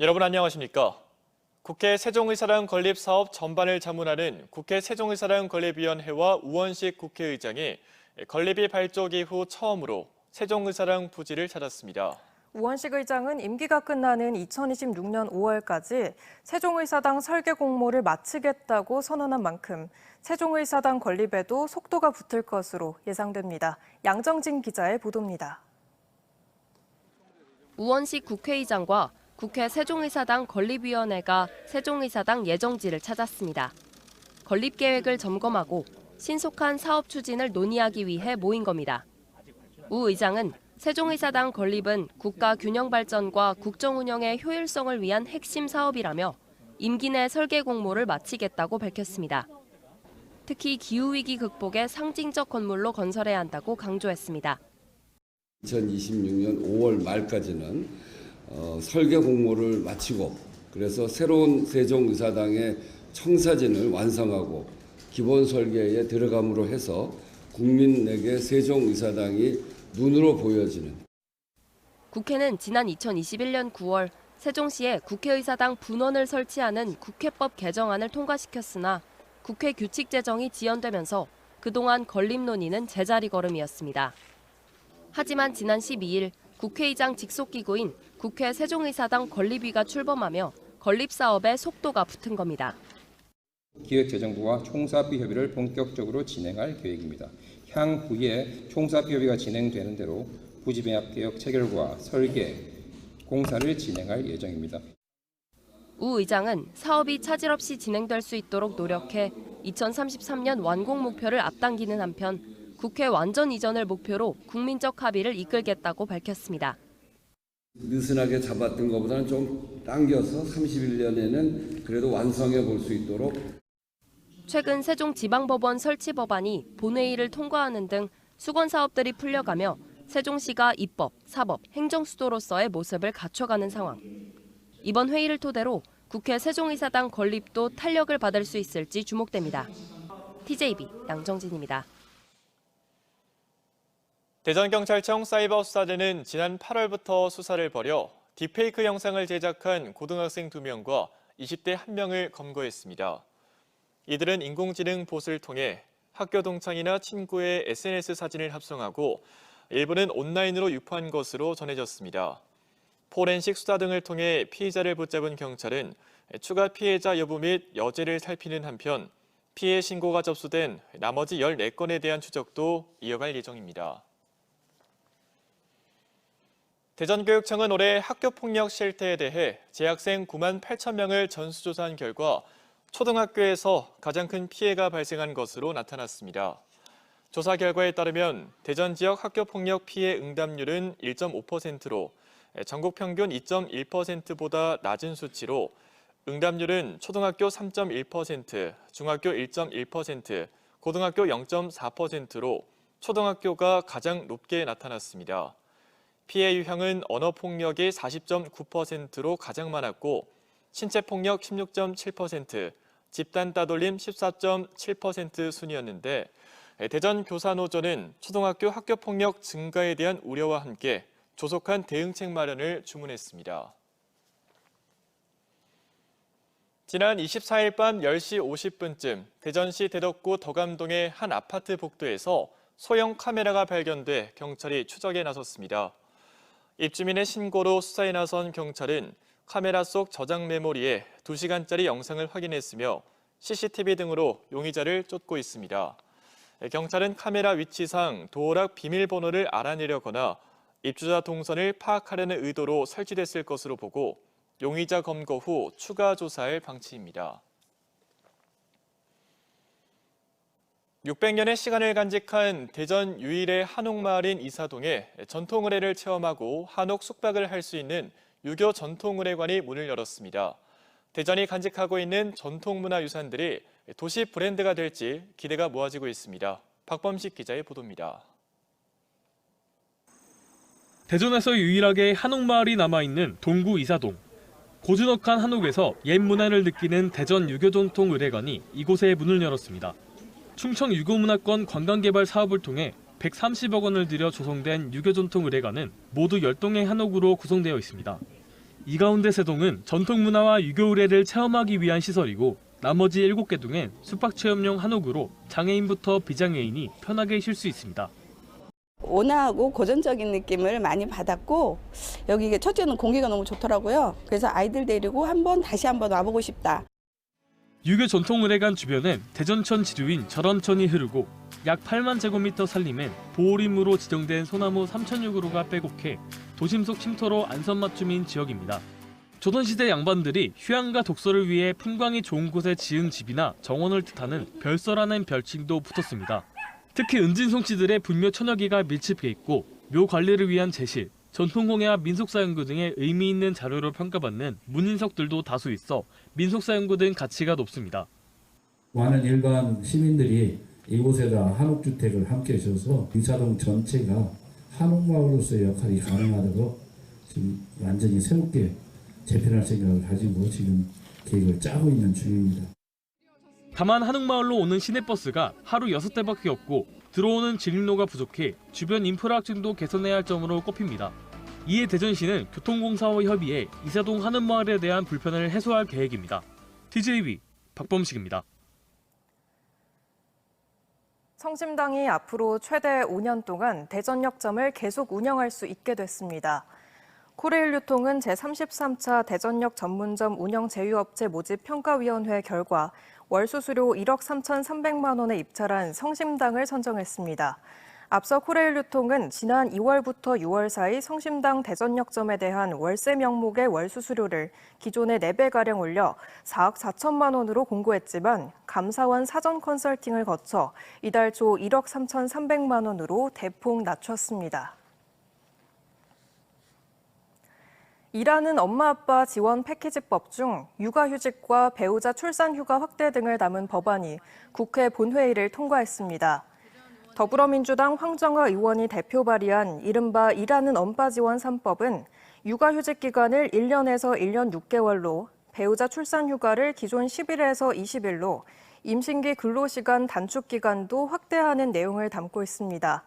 여러분 안녕하십니까? 국회 세종의사당 건립 사업 전반을 자문하는 국회 세종의사당 건립위원회와 우원식 국회의장이 건립이 발족 이후 처음으로 세종의사당 부지를 찾았습니다. 우원식 의장은 임기가 끝나는 2026년 5월까지 세종의사당 설계 공모를 마치겠다고 선언한 만큼 세종의사당 건립에도 속도가 붙을 것으로 예상됩니다. 양정진 기자의 보도입니다. 우원식 국회의장과 국회 세종의사당 건립위원회가 세종의사당 예정지를 찾았습니다. 건립 계획을 점검하고 신속한 사업 추진을 논의하기 위해 모인 겁니다. 우 의장은 세종의사당 건립은 국가 균형 발전과 국정 운영의 효율성을 위한 핵심 사업이라며 임기 내 설계 공모를 마치겠다고 밝혔습니다. 특히 기후위기 극복의 상징적 건물로 건설해야 한다고 강조했습니다. 2026년 5월 말까지는 설계 공모를 마치고 그래서 새로운 세종의사당의 청사진을 완성하고 기본 설계에 들어감으로 해서 국민에게 세종의사당이 눈으로 보여지는. 국회는 지난 2021년 9월 세종시에 국회의사당 분원을 설치하는 국회법 개정안을 통과시켰으나 국회 규칙 제정이 지연되면서 그동안 건립 논의는 제자리 걸음이었습니다. 하지만 지난 12일 국회의장 직속기구인 국회 세종의사당 건립위가 출범하며 건립 사업에 속도가 붙은 겁니다. 기획재정부와 총사업비 협의를 본격적으로 진행할 계획입니다. 향후에 총사업비 협의가 진행되는 대로 부지 매입 개혁 체결과 설계, 공사를 진행할 예정입니다. 우 의장은 사업이 차질 없이 진행될 수 있도록 노력해 2033년 완공 목표를 앞당기는 한편 국회 완전 이전을 목표로 국민적 합의를 이끌겠다고 밝혔습니다. 느슨하게 잡았던 것보다는 좀 당겨서 31년에는 그래도 완성해 볼 수 있도록. 최근 세종지방법원 설치 법안이 본회의를 통과하는 등 수건 사업들이 풀려가며 세종시가 입법, 사법, 행정수도로서의 모습을 갖춰가는 상황. 이번 회의를 토대로 국회 세종의사당 건립도 탄력을 받을 수 있을지 주목됩니다. TJB 양정진입니다. 대전경찰청 사이버수사대는 지난 8월부터 수사를 벌여 딥페이크 영상을 제작한 고등학생 2명과 20대 1명을 검거했습니다. 이들은 인공지능 봇을 통해 학교 동창이나 친구의 SNS 사진을 합성하고 일부는 온라인으로 유포한 것으로 전해졌습니다. 포렌식 수사 등을 통해 피의자를 붙잡은 경찰은 추가 피해자 여부 및 여죄를 살피는 한편 피해 신고가 접수된 나머지 14건에 대한 추적도 이어갈 예정입니다. 대전교육청은 올해 학교폭력 실태에 대해 재학생 9만 8천 명을 전수조사한 결과 초등학교에서 가장 큰 피해가 발생한 것으로 나타났습니다. 조사 결과에 따르면 대전 지역 학교폭력 피해 응답률은 1.5%로 전국 평균 2.1%보다 낮은 수치로 응답률은 초등학교 3.1%, 중학교 1.1%, 고등학교 0.4%로 초등학교가 가장 높게 나타났습니다. 피해 유형은 언어폭력이 40.9%로 가장 많았고 신체폭력 16.7%, 집단 따돌림 14.7% 순이었는데 대전 교사노조는 초등학교 학교폭력 증가에 대한 우려와 함께 조속한 대응책 마련을 주문했습니다. 지난 24일 밤 10시 50분쯤 대전시 대덕구 덕암동의 한 아파트 복도에서 소형 카메라가 발견돼 경찰이 추적에 나섰습니다. 입주민의 신고로 수사에 나선 경찰은 카메라 속 저장 메모리에 2시간짜리 영상을 확인했으며 CCTV 등으로 용의자를 쫓고 있습니다. 경찰은 카메라 위치상 도어락 비밀번호를 알아내려거나 입주자 동선을 파악하려는 의도로 설치됐을 것으로 보고 용의자 검거 후 추가 조사할 방침입니다. 600년의 시간을 간직한 대전 유일의 한옥마을인 이사동에 전통의례를 체험하고 한옥 숙박을 할 수 있는 유교 전통의례관이 문을 열었습니다. 대전이 간직하고 있는 전통문화유산들이 도시 브랜드가 될지 기대가 모아지고 있습니다. 박범식 기자의 보도입니다. 대전에서 유일하게 한옥마을이 남아있는 동구 이사동. 고즈넉한 한옥에서 옛 문화를 느끼는 대전 유교전통의례관이 이곳에 문을 열었습니다. 충청 유교문화권 관광개발 사업을 통해 130억 원을 들여 조성된 유교전통의례관은 모두 10동의 한옥으로 구성되어 있습니다. 이 가운데 3동은 전통문화와 유교 의례를 체험하기 위한 시설이고 나머지 7개 동엔 숙박체험용 한옥으로 장애인부터 비장애인이 편하게 쉴 수 있습니다. 온화하고 고전적인 느낌을 많이 받았고 여기 첫째는 공기가 너무 좋더라고요. 그래서 아이들 데리고 다시 한번 와보고 싶다. 유교 전통의례관 주변엔 대전천 지류인 절원천이 흐르고 약 8만 제곱미터 산림엔 보호림으로 지정된 소나무 3,000여 그루가 빼곡해 도심 속 쉼터로 안선 맞춤인 지역입니다. 조선시대 양반들이 휴양과 독서를 위해 풍광이 좋은 곳에 지은 집이나 정원을 뜻하는 별서라는 별칭도 붙었습니다. 특히 은진송씨들의 분묘 천여기가 밀집해 있고 묘 관리를 위한 제실, 전통공예와 민속사연구 등의 의미 있는 자료로 평가받는 문인석들도 다수 있어 민속사연구 등 가치가 높습니다. 많은 일반 시민들이 이곳에다 한옥주택을 함께 지어서 의사동 전체가 한옥마을로서의 역할이 가능하도록 지금 완전히 새롭게 재편할 생각을 가지고 지금 계획을 짜고 있는 중입니다. 다만 한옥마을로 오는 시내버스가 하루 6대밖에 없고 들어오는 진입로가 부족해 주변 인프라 확충도 개선해야 할 점으로 꼽힙니다. 이에 대전시는 교통공사와 협의해 이사동 한옥마을에 대한 불편을 해소할 계획입니다. TJB 박범식입니다. 성심당이 앞으로 최대 5년 동안 대전역점을 계속 운영할 수 있게 됐습니다. 코레일유통은 제33차 대전역 전문점 운영 제휴업체 모집평가위원회 결과 월 수수료 1억 3,300만 원에 입찰한 성심당을 선정했습니다. 앞서 코레일유통은 지난 2월부터 6월 사이 성심당 대전역점에 대한 월세 명목의 월 수수료를 기존의 4배가량 올려 4억 4천만 원으로 공고했지만 감사원 사전 컨설팅을 거쳐 이달 초 1억 3,300만 원으로 대폭 낮췄습니다. 일하는 엄마 아빠 지원 패키지법 중 육아휴직과 배우자 출산휴가 확대 등을 담은 법안이 국회 본회의를 통과했습니다. 더불어민주당 황정화 의원이 대표 발의한 이른바 일하는 엄빠 지원 3법은 육아휴직 기간을 1년에서 1년 6개월로, 배우자 출산휴가를 기존 10일에서 20일로, 임신기 근로시간 단축 기간도 확대하는 내용을 담고 있습니다.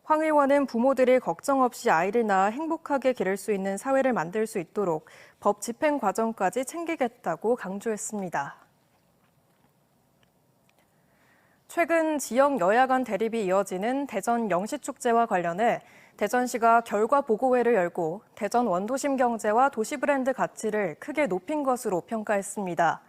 황 의원은 부모들이 걱정 없이 아이를 낳아 행복하게 기를 수 있는 사회를 만들 수 있도록 법 집행 과정까지 챙기겠다고 강조했습니다. 최근 지역 여야 간 대립이 이어지는 대전 영시축제와 관련해 대전시가 결과 보고회를 열고 대전 원도심 경제와 도시브랜드 가치를 크게 높인 것으로 평가했습니다.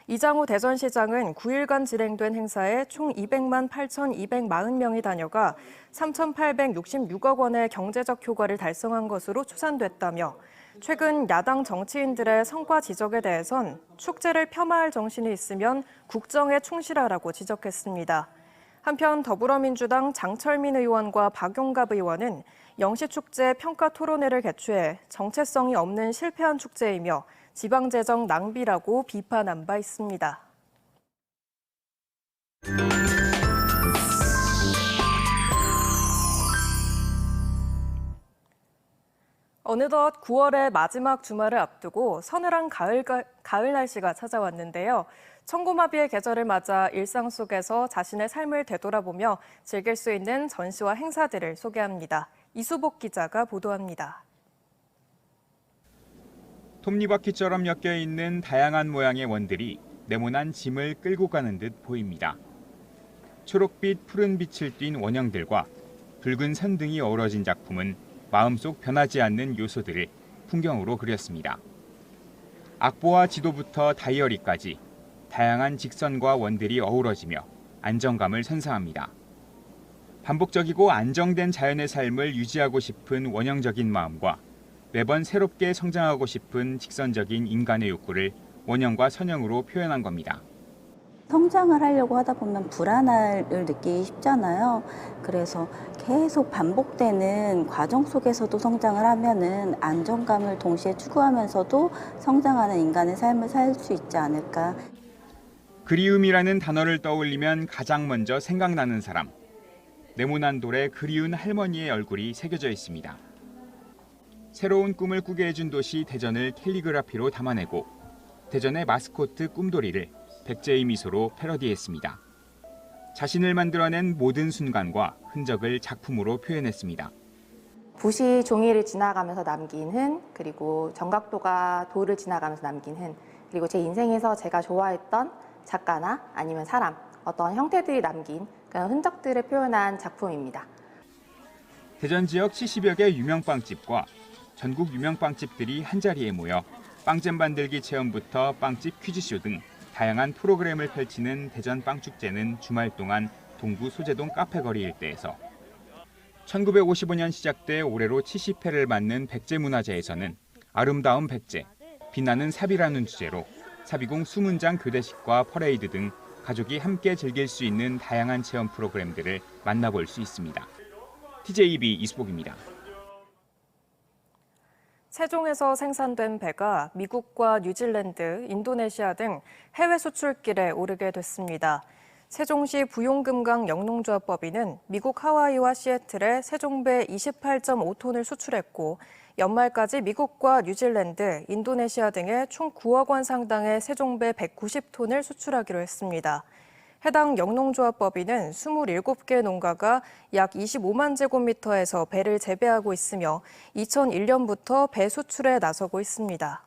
이장우 대전시장은 9일간 진행된 행사에 총 200만 8,240명이 다녀가 3,866억 원의 경제적 효과를 달성한 것으로 추산됐다며 최근 야당 정치인들의 성과 지적에 대해선 축제를 폄하할 정신이 있으면 국정에 충실하라고 지적했습니다. 한편 더불어민주당 장철민 의원과 박용갑 의원은 영시축제 평가 토론회를 개최해 정체성이 없는 실패한 축제이며 지방재정 낭비라고 비판한 바 있습니다. 어느덧 9월의 마지막 주말을 앞두고 서늘한 가을 날씨가 찾아왔는데요. 천고마비의 계절을 맞아 일상 속에서 자신의 삶을 되돌아보며 즐길 수 있는 전시와 행사들을 소개합니다. 이수복 기자가 보도합니다. 톱니바퀴처럼 엮여있는 다양한 모양의 원들이 네모난 짐을 끌고 가는 듯 보입니다. 초록빛, 푸른 빛을 띤 원형들과 붉은 선 등이 어우러진 작품은 마음속 변하지 않는 요소들을 풍경으로 그렸습니다. 악보와 지도부터 다이어리까지 다양한 직선과 원들이 어우러지며 안정감을 선사합니다. 반복적이고 안정된 자연의 삶을 유지하고 싶은 원형적인 마음과 매번 새롭게 성장하고 싶은 직선적인 인간의 욕구를 원형과 선형으로 표현한 겁니다. 성장을 하려고 하다 보면 불안함을 느끼기 쉽잖아요. 그래서 계속 반복되는 과정 속에서도 성장을 하면은 안정감을 동시에 추구하면서도 성장하는 인간의 삶을 살 수 있지 않을까. 그리움이라는 단어를 떠올리면 가장 먼저 생각나는 사람. 네모난 돌에 그리운 할머니의 얼굴이 새겨져 있습니다. 새로운 꿈을 꾸게 해준 도시 대전을 캘리그라피로 담아내고 대전의 마스코트 꿈돌이를 백제의 미소로 패러디했습니다. 자신을 만들어낸 모든 순간과 흔적을 작품으로 표현했습니다. 붓이 종이를 지나가면서 남긴 흔, 그리고 정각도가 돌을 지나가면서 남긴 흔, 그리고 제 인생에서 제가 좋아했던 작가나 아니면 사람, 어떤 형태들이 남긴 그런 흔적들을 표현한 작품입니다. 대전 지역 70여 개 유명 빵집과 전국 유명 빵집들이 한자리에 모여 빵잼 만들기 체험부터 빵집 퀴즈쇼 등 다양한 프로그램을 펼치는 대전 빵축제는 주말 동안 동구 소재동 카페거리 일대에서 1955년 시작돼 올해로 70회를 맞는 백제문화제에서는 아름다운 백제, 빛나는 삽이라는 주제로 삽이공 수문장 교대식과 퍼레이드 등 가족이 함께 즐길 수 있는 다양한 체험 프로그램들을 만나볼 수 있습니다. TJB 이수복입니다. 세종에서 생산된 배가 미국과 뉴질랜드, 인도네시아 등 해외 수출길에 오르게 됐습니다. 세종시 부용금강 영농조합법인은 미국 하와이와 시애틀에 세종배 28.5톤을 수출했고 연말까지 미국과 뉴질랜드, 인도네시아 등에 총 9억 원 상당의 세종배 190톤을 수출하기로 했습니다. 해당 영농조합법인은 27개 농가가 약 25만 제곱미터에서 배를 재배하고 있으며 2001년부터 배 수출에 나서고 있습니다.